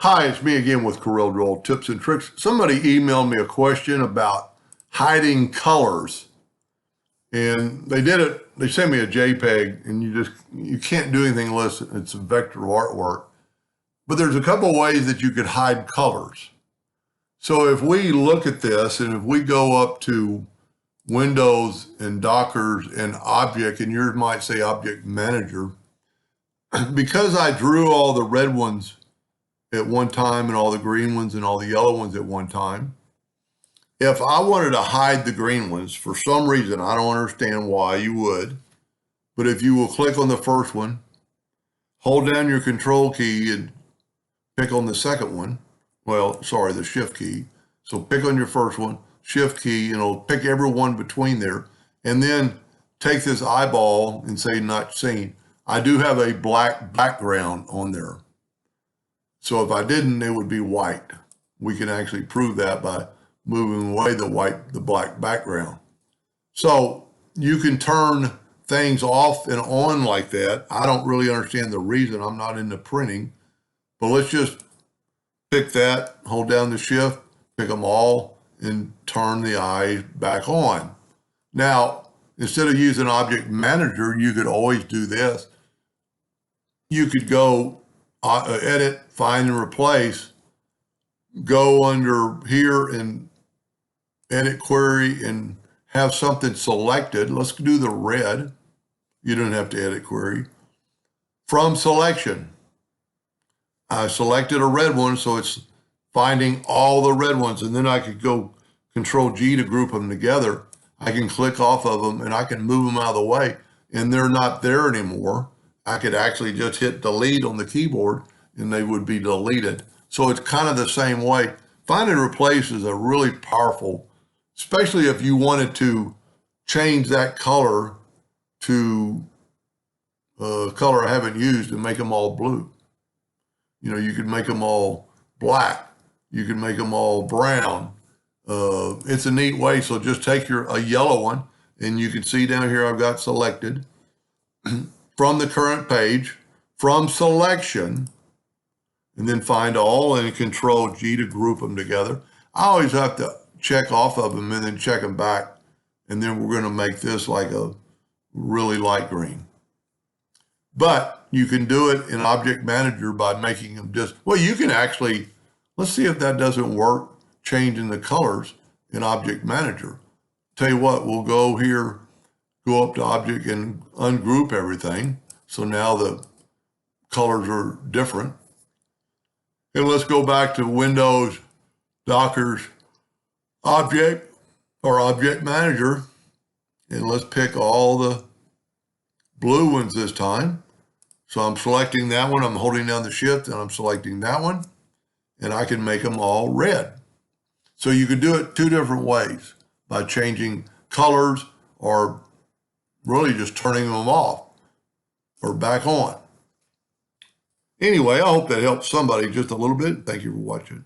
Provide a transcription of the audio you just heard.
Hi, it's me again with CorelDraw tips and tricks. Somebody emailed me a question about hiding colors, and they did it. They sent me a JPEG, and you can't do anything unless it's a vector artwork. But there's a couple ways that you could hide colors. So if we look at this, and if we go up to Windows and Dockers and Object, and yours might say Object Manager, because I drew all the red ones at one time and all the green ones and all the yellow ones at one time. If I wanted to hide the green ones, for some reason, I don't understand why you would, but if you will click on the first one, hold down your control key and pick on the second one. Well, sorry, the shift key. So pick on your first one, shift key, and it'll pick every one between there. And then take this eyeball and say not seen. I do have a black background on there. So if I didn't, it would be white. We can actually prove that by moving away the black background. So you can turn things off and on like that. I don't really understand the reason. I'm not into printing, but let's just pick that, hold down the shift, pick them all, and turn the eyes back on. Now, instead of using Object Manager, you could always do this. You could go edit, find and replace, go under here and edit query and have something selected. Let's do the red. You don't have to edit query. From selection, I selected a red one, so it's finding all the red ones, and then I could go Control G to group them together. I can click off of them and I can move them out of the way, and they're not there anymore. I could actually just hit delete on the keyboard and they would be deleted. So it's kind of the same way. Find and replace is a really powerful, especially if you wanted to change that color to a color I haven't used and make them all blue. You know, you could make them all black. You can make them all brown. It's a neat way. So just take a yellow one, and you can see down here I've got selected. From the current page, from selection, and then find all and Control G to group them together. I always have to check off of them and then check them back. And then we're going to make this like a really light green. But you can do it in Object Manager by making them well, you can actually, let's see if that doesn't work, changing the colors in Object Manager. Tell you what, we'll go here, go up to Object and ungroup everything. So now the colors are different. And let's go back to Windows, Dockers, Object, or Object Manager. And let's pick all the blue ones this time. So I'm selecting that one. I'm holding down the shift and I'm selecting that one. And I can make them all red. So you can do it two different ways, by changing colors or really just turning them off or back on. Anyway, I hope that helps somebody just a little bit. Thank you for watching.